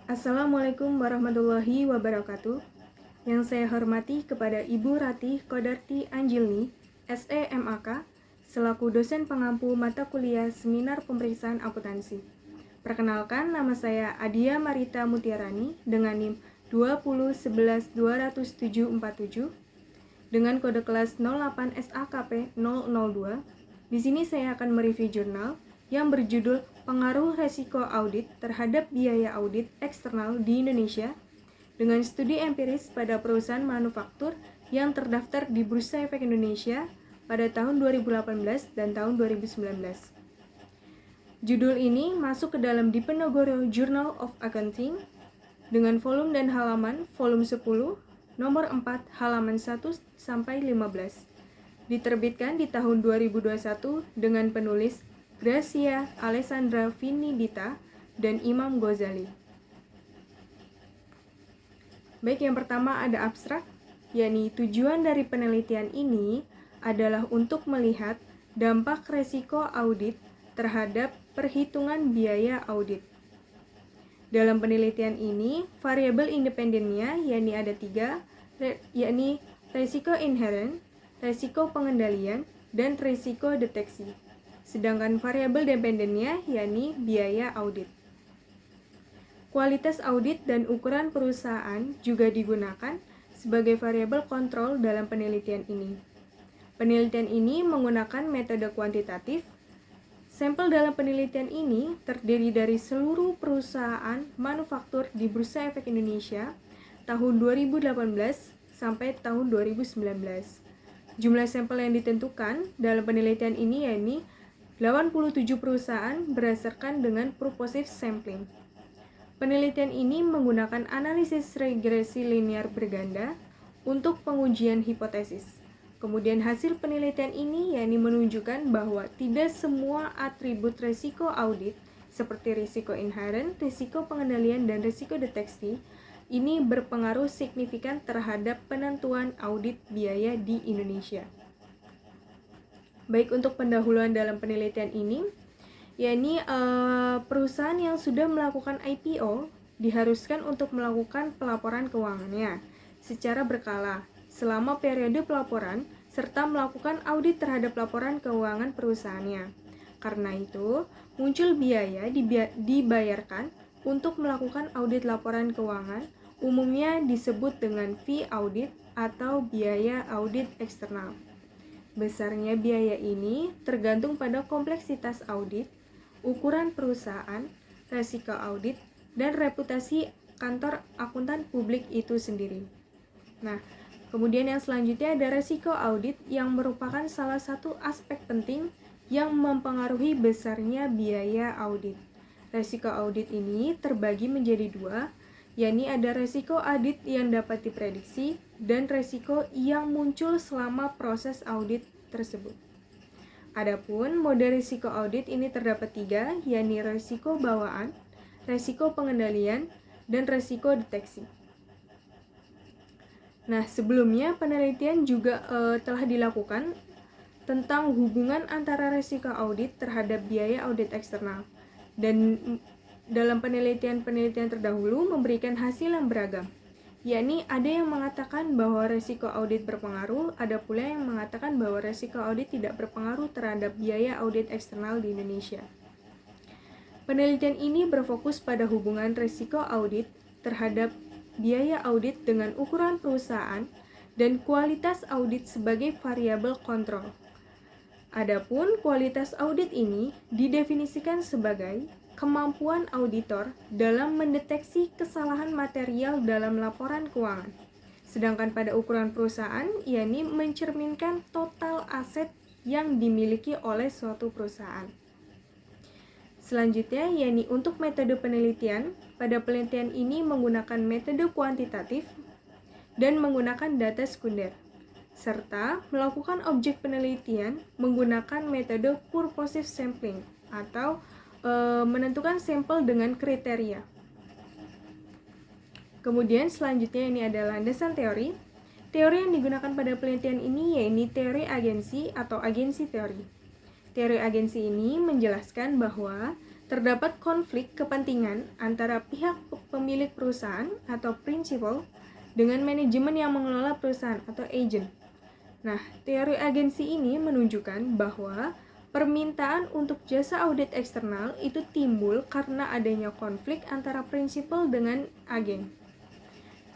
Assalamualaikum warahmatullahi wabarakatuh. Yang saya hormati kepada Ibu Ratih Kodarti Anjilni, SEMAK, selaku dosen pengampu mata kuliah Seminar Pemeriksaan Akuntansi. Perkenalkan, nama saya Adia Marita Mutiarani dengan NIM 201120747 dengan kode kelas 08 SAKP 002. Di sini saya akan mereview jurnal yang berjudul Pengaruh Resiko Audit terhadap Biaya Audit Eksternal di Indonesia dengan studi empiris pada perusahaan manufaktur yang terdaftar di Bursa Efek Indonesia pada tahun 2018 dan tahun 2019. Judul ini masuk ke dalam Diponegoro Journal of Accounting dengan volume dan halaman volume 10, nomor 4, halaman 1 sampai 15. Diterbitkan di tahun 2021 dengan penulis Gracia Alessandra Finidita dan Imam Ghazali. Baik, yang pertama ada abstrak, yakni tujuan dari penelitian ini adalah untuk melihat dampak resiko audit terhadap perhitungan biaya audit. Dalam penelitian ini, variabel independennya yakni ada 3, yakni resiko inherent, resiko pengendalian, dan resiko deteksi. Sedangkan variabel dependennya yakni biaya audit. Kualitas audit dan ukuran perusahaan juga digunakan sebagai variabel kontrol dalam penelitian ini. Penelitian ini menggunakan metode kuantitatif. Sampel dalam penelitian ini terdiri dari seluruh perusahaan manufaktur di Bursa Efek Indonesia tahun 2018 sampai tahun 2019. Jumlah sampel yang ditentukan dalam penelitian ini yakni 87 perusahaan berdasarkan dengan purposive sampling. Penelitian ini menggunakan analisis regresi linear berganda untuk pengujian hipotesis. Kemudian hasil penelitian ini yakni menunjukkan bahwa tidak semua atribut risiko audit seperti risiko inherent, risiko pengendalian, dan risiko deteksi ini berpengaruh signifikan terhadap penentuan audit biaya di Indonesia. Baik, untuk pendahuluan dalam penelitian ini, yakni perusahaan yang sudah melakukan IPO diharuskan untuk melakukan pelaporan keuangannya secara berkala selama periode pelaporan serta melakukan audit terhadap laporan keuangan perusahaannya. Karena itu, muncul biaya dibayarkan untuk melakukan audit laporan keuangan, umumnya disebut dengan fee audit atau biaya audit eksternal. Besarnya biaya ini tergantung pada kompleksitas audit, ukuran perusahaan, resiko audit, dan reputasi kantor akuntan publik itu sendiri. Nah, kemudian yang selanjutnya ada resiko audit yang merupakan salah satu aspek penting yang mempengaruhi besarnya biaya audit. Resiko audit ini terbagi menjadi 2, yakni ada resiko audit yang dapat diprediksi dan resiko yang muncul selama proses audit tersebut. Adapun mode risiko audit ini terdapat 3, yakni risiko bawaan, risiko pengendalian, dan risiko deteksi. Nah, sebelumnya penelitian juga telah dilakukan tentang hubungan antara risiko audit terhadap biaya audit eksternal. Dan dalam penelitian terdahulu memberikan hasil yang beragam, yakni ada yang mengatakan bahwa risiko audit berpengaruh, ada pula yang mengatakan bahwa risiko audit tidak berpengaruh terhadap biaya audit eksternal di Indonesia. Penelitian ini berfokus pada hubungan risiko audit terhadap biaya audit dengan ukuran perusahaan dan kualitas audit sebagai variabel kontrol. Adapun kualitas audit ini didefinisikan sebagai kemampuan auditor dalam mendeteksi kesalahan material dalam laporan keuangan. Sedangkan pada ukuran perusahaan, yakni mencerminkan total aset yang dimiliki oleh suatu perusahaan. Selanjutnya, yakni untuk metode penelitian, pada penelitian ini menggunakan metode kuantitatif dan menggunakan data sekunder, serta melakukan objek penelitian menggunakan metode purposive sampling atau menentukan sampel dengan kriteria. Kemudian selanjutnya ini adalah landasan teori. Teori yang digunakan pada penelitian ini yaitu teori agensi atau agensi teori. Teori agensi ini menjelaskan bahwa terdapat konflik kepentingan antara pihak pemilik perusahaan atau principal dengan manajemen yang mengelola perusahaan atau agent. Nah, teori agensi ini menunjukkan bahwa permintaan untuk jasa audit eksternal itu timbul karena adanya konflik antara prinsipal dengan agen.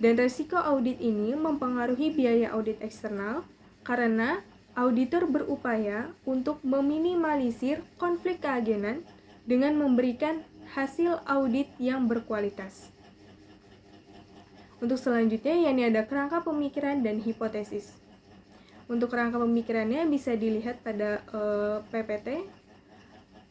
Dan resiko audit ini mempengaruhi biaya audit eksternal karena auditor berupaya untuk meminimalisir konflik keagenan dengan memberikan hasil audit yang berkualitas. Untuk selanjutnya, yakni ada kerangka pemikiran dan hipotesis. Untuk kerangka pemikirannya bisa dilihat pada PPT.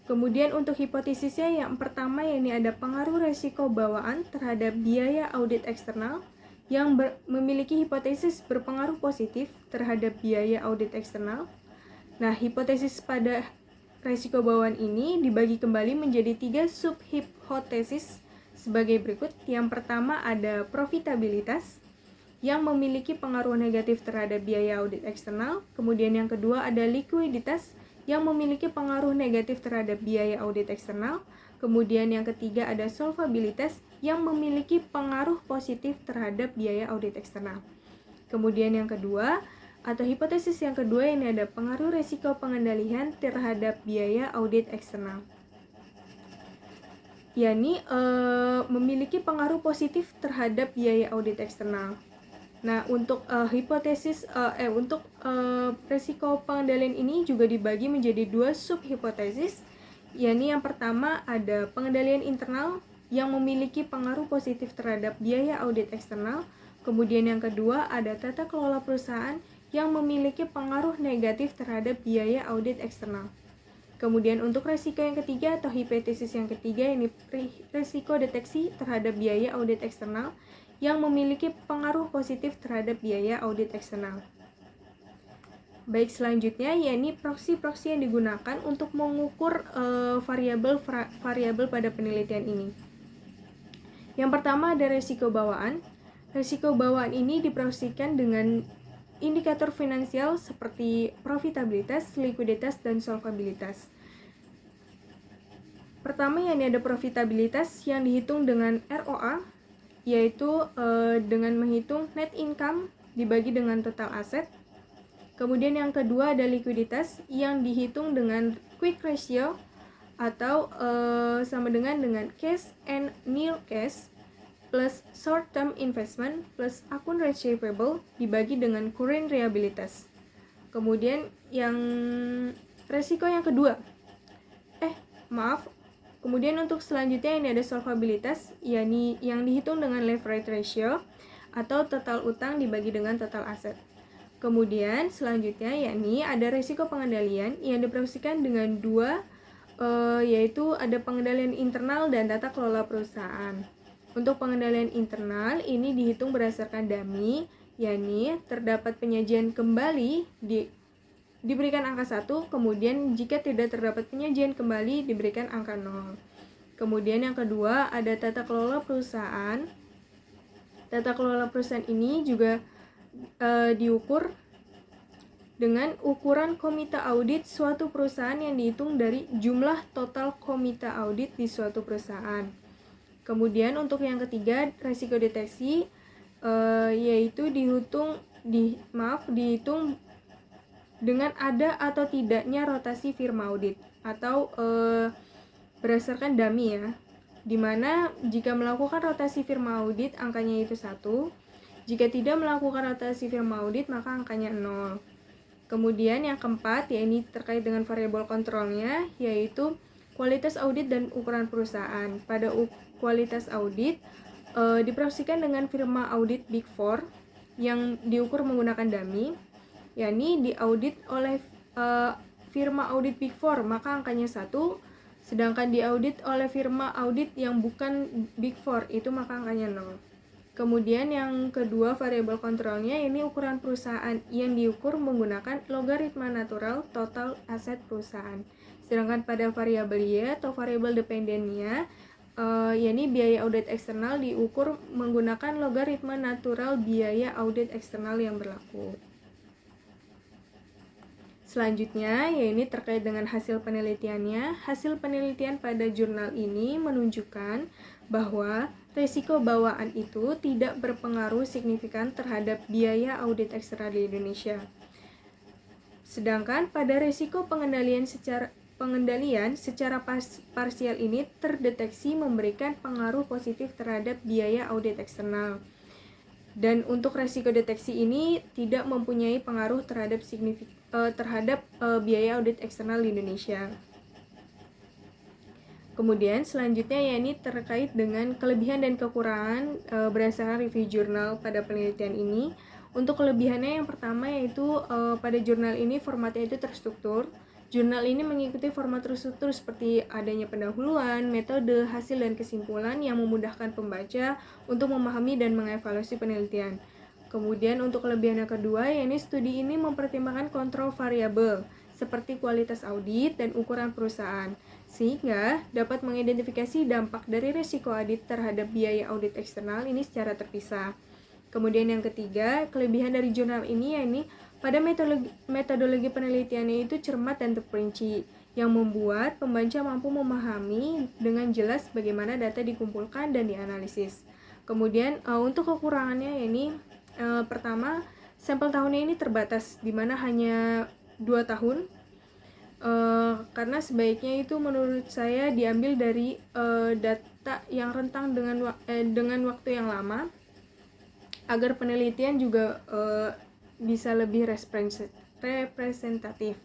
Kemudian untuk hipotesisnya yang pertama yakni ada pengaruh resiko bawaan terhadap biaya audit eksternal yang memiliki hipotesis berpengaruh positif terhadap biaya audit eksternal. Nah, hipotesis pada resiko bawaan ini dibagi kembali menjadi 3 subhipotesis sebagai berikut. Yang pertama ada profitabilitas yang memiliki pengaruh negatif terhadap biaya audit eksternal. Kemudian yang kedua ada likuiditas yang memiliki pengaruh negatif terhadap biaya audit eksternal. Kemudian yang ketiga ada solvabilitas yang memiliki pengaruh positif terhadap biaya audit eksternal. Kemudian yang kedua atau hipotesis yang kedua ini ada pengaruh resiko pengendalian terhadap biaya audit eksternal, yakni memiliki pengaruh positif terhadap biaya audit eksternal. Nah, untuk resiko pengendalian ini juga dibagi menjadi 2 subhipotesis, yakni yang pertama ada pengendalian internal yang memiliki pengaruh positif terhadap biaya audit eksternal. Kemudian yang kedua ada tata kelola perusahaan yang memiliki pengaruh negatif terhadap biaya audit eksternal. Kemudian untuk resiko yang ketiga atau hipotesis yang ketiga ini resiko deteksi terhadap biaya audit eksternal yang memiliki pengaruh positif terhadap biaya audit eksternal. Baik, selanjutnya yakni proksi-proksi yang digunakan untuk mengukur variabel pada penelitian ini. Yang pertama ada resiko bawaan. Resiko bawaan ini diproksikan dengan indikator finansial seperti profitabilitas, likuiditas, dan solvabilitas. Pertama yakni ada profitabilitas yang dihitung dengan ROA, yaitu dengan menghitung net income dibagi dengan total aset. Kemudian yang kedua ada likuiditas yang dihitung dengan quick ratio atau sama dengan cash and nil cash plus short term investment plus akun receivable dibagi dengan current liabilities. Kemudian yang resiko yang kedua Kemudian untuk selanjutnya ini ada solvabilitas, yakni yang dihitung dengan leverage ratio atau total utang dibagi dengan total aset. Kemudian selanjutnya yakni ada risiko pengendalian yang diproyeksikan dengan 2, yaitu ada pengendalian internal dan tata kelola perusahaan. Untuk pengendalian internal ini dihitung berdasarkan dummy, yakni terdapat penyajian kembali diberikan angka 1, kemudian jika tidak terdapat penyajian kembali diberikan angka 0. Kemudian yang kedua ada tata kelola perusahaan. Tata kelola perusahaan ini juga diukur dengan ukuran komite audit suatu perusahaan yang dihitung dari jumlah total komite audit di suatu perusahaan. Kemudian untuk yang ketiga resiko deteksi, yaitu dihitung dengan ada atau tidaknya rotasi firma audit atau berdasarkan dummy ya, dimana jika melakukan rotasi firma audit angkanya itu 1, jika tidak melakukan rotasi firma audit maka angkanya 0. Kemudian yang keempat ya ini terkait dengan variabel kontrolnya, yaitu kualitas audit dan ukuran perusahaan. Pada kualitas audit diproyeksikan dengan firma audit Big Four yang diukur menggunakan dummy, yakni diaudit oleh firma audit Big Four maka angkanya 1, sedangkan diaudit oleh firma audit yang bukan Big Four itu maka angkanya 0. Kemudian yang kedua variabel kontrolnya ini ukuran perusahaan yang diukur menggunakan logaritma natural total aset perusahaan. Sedangkan pada variabel Y atau variabel dependennya yakni biaya audit eksternal diukur menggunakan logaritma natural biaya audit eksternal yang berlaku. Selanjutnya, ini terkait dengan hasil penelitiannya. Hasil penelitian pada jurnal ini menunjukkan bahwa risiko bawaan itu tidak berpengaruh signifikan terhadap biaya audit eksternal di Indonesia. Sedangkan pada risiko pengendalian secara parsial ini terdeteksi memberikan pengaruh positif terhadap biaya audit eksternal. Dan untuk resiko deteksi ini tidak mempunyai pengaruh terhadap biaya audit eksternal di Indonesia. Kemudian selanjutnya ini terkait dengan kelebihan dan kekurangan berdasarkan review jurnal pada penelitian ini. Untuk kelebihannya yang pertama yaitu pada jurnal ini formatnya itu terstruktur. Jurnal ini mengikuti format terstruktur seperti adanya pendahuluan, metode, hasil, dan kesimpulan yang memudahkan pembaca untuk memahami dan mengevaluasi penelitian. Kemudian untuk kelebihan yang kedua, studi ini mempertimbangkan kontrol variabel seperti kualitas audit dan ukuran perusahaan, sehingga dapat mengidentifikasi dampak dari risiko audit terhadap biaya audit eksternal ini secara terpisah. Kemudian yang ketiga, kelebihan dari jurnal ini pada metodologi penelitiannya itu cermat dan terperinci, yang membuat pembaca mampu memahami dengan jelas bagaimana data dikumpulkan dan dianalisis. Kemudian untuk kekurangannya pertama, sampel tahunnya ini terbatas, di mana hanya 2 tahun, karena sebaiknya itu menurut saya diambil dari data yang rentang dengan waktu yang lama, agar penelitian juga bisa lebih representatif.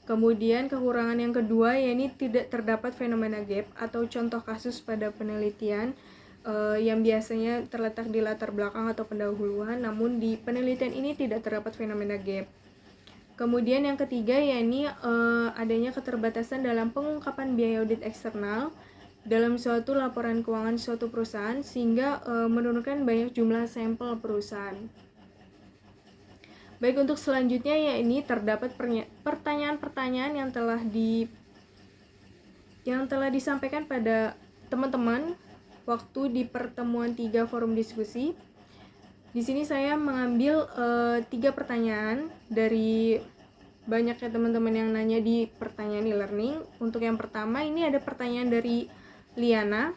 Kemudian kekurangan yang kedua tidak terdapat fenomena gap atau contoh kasus pada penelitian yang biasanya terletak di latar belakang atau pendahuluan, namun di penelitian ini tidak terdapat fenomena gap. Kemudian yang ketiga adanya keterbatasan dalam pengungkapan biaya audit eksternal dalam suatu laporan keuangan suatu perusahaan, sehingga menurunkan banyak jumlah sampel perusahaan. Baik, untuk selanjutnya terdapat pertanyaan-pertanyaan yang telah disampaikan pada teman-teman waktu di pertemuan 3 forum diskusi. Di sini saya mengambil 3 pertanyaan dari banyaknya teman-teman yang nanya di pertanyaan e-learning. Untuk yang pertama ada pertanyaan dari Liana,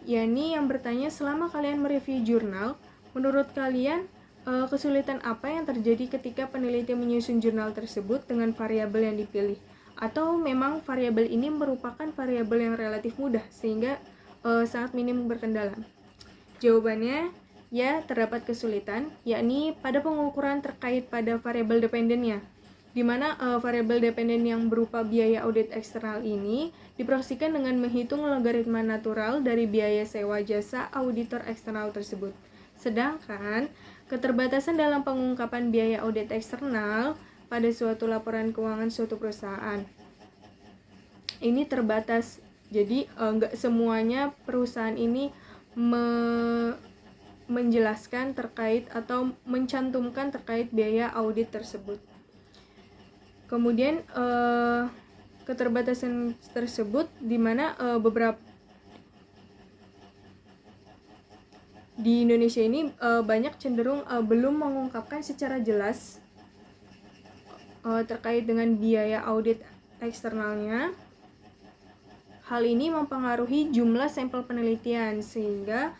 yang bertanya, selama kalian mereview jurnal, menurut kalian kesulitan apa yang terjadi ketika peneliti menyusun jurnal tersebut dengan variabel yang dipilih? Atau memang variabel ini merupakan variabel yang relatif mudah sehingga sangat minim berkendala? Jawabannya, ya, terdapat kesulitan, yakni pada pengukuran terkait pada variabel dependennya, di mana variabel dependen yang berupa biaya audit eksternal ini diproyeksikan dengan menghitung logaritma natural dari biaya sewa jasa auditor eksternal tersebut. Sedangkan keterbatasan dalam pengungkapan biaya audit eksternal pada suatu laporan keuangan suatu perusahaan ini terbatas. Jadi nggak semuanya perusahaan ini menjelaskan terkait atau mencantumkan terkait biaya audit tersebut. Kemudian keterbatasan tersebut di mana beberapa di Indonesia ini banyak cenderung belum mengungkapkan secara jelas terkait dengan biaya audit eksternalnya. Hal ini mempengaruhi jumlah sampel penelitian, sehingga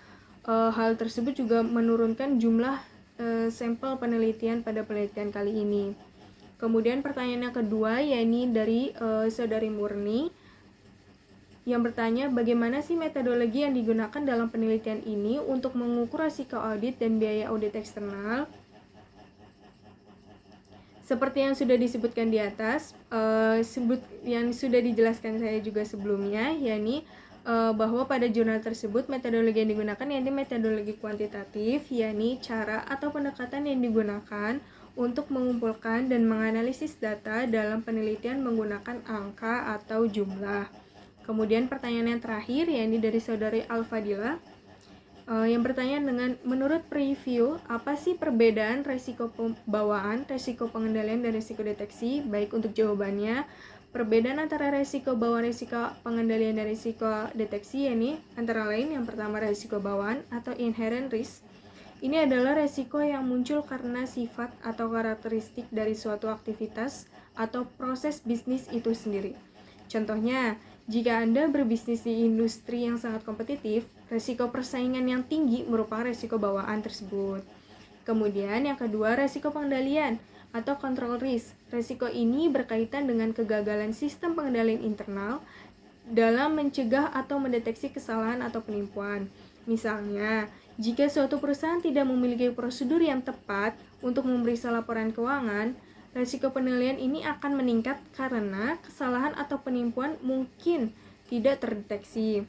hal tersebut juga menurunkan jumlah sampel penelitian pada penelitian kali ini. Kemudian pertanyaan yang kedua dari Saudari Murni, yang bertanya, bagaimana sih metodologi yang digunakan dalam penelitian ini untuk mengukur risiko audit dan biaya audit eksternal? Seperti yang sudah disebutkan di atas, yang sudah dijelaskan saya juga sebelumnya, bahwa pada jurnal tersebut metodologi yang digunakan metodologi kuantitatif, cara atau pendekatan yang digunakan untuk mengumpulkan dan menganalisis data dalam penelitian menggunakan angka atau jumlah. Kemudian pertanyaan yang terakhir dari Saudari Al-Fadila, yang bertanya dengan, menurut preview, apa sih perbedaan resiko bawaan, resiko pengendalian, dan resiko deteksi? Baik, untuk jawabannya, perbedaan antara resiko bawaan, resiko pengendalian, dan resiko deteksi antara lain, yang pertama resiko bawaan atau inherent risk. Ini adalah resiko yang muncul karena sifat atau karakteristik dari suatu aktivitas atau proses bisnis itu sendiri. Contohnya, jika Anda berbisnis di industri yang sangat kompetitif, resiko persaingan yang tinggi merupakan resiko bawaan tersebut. Kemudian yang kedua, resiko pengendalian atau control risk. Resiko ini berkaitan dengan kegagalan sistem pengendalian internal dalam mencegah atau mendeteksi kesalahan atau penipuan. Misalnya, jika suatu perusahaan tidak memiliki prosedur yang tepat untuk memeriksa laporan keuangan, resiko penilaian ini akan meningkat karena kesalahan atau penipuan mungkin tidak terdeteksi.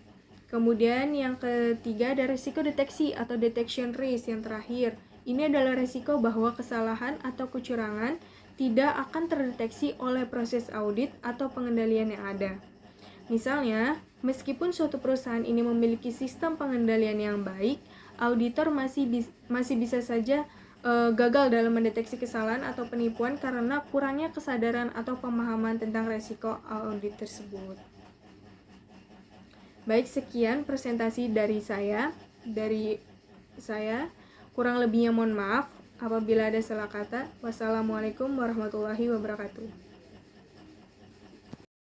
Kemudian yang ketiga ada resiko deteksi atau detection risk yang terakhir. Ini adalah resiko bahwa kesalahan atau kecurangan tidak akan terdeteksi oleh proses audit atau pengendalian yang ada. Misalnya, meskipun suatu perusahaan ini memiliki sistem pengendalian yang baik, auditor masih bisa saja gagal dalam mendeteksi kesalahan atau penipuan karena kurangnya kesadaran atau pemahaman tentang resiko audit tersebut. Baik, sekian presentasi dari saya. Kurang lebihnya mohon maaf apabila ada salah kata. Wassalamualaikum warahmatullahi wabarakatuh.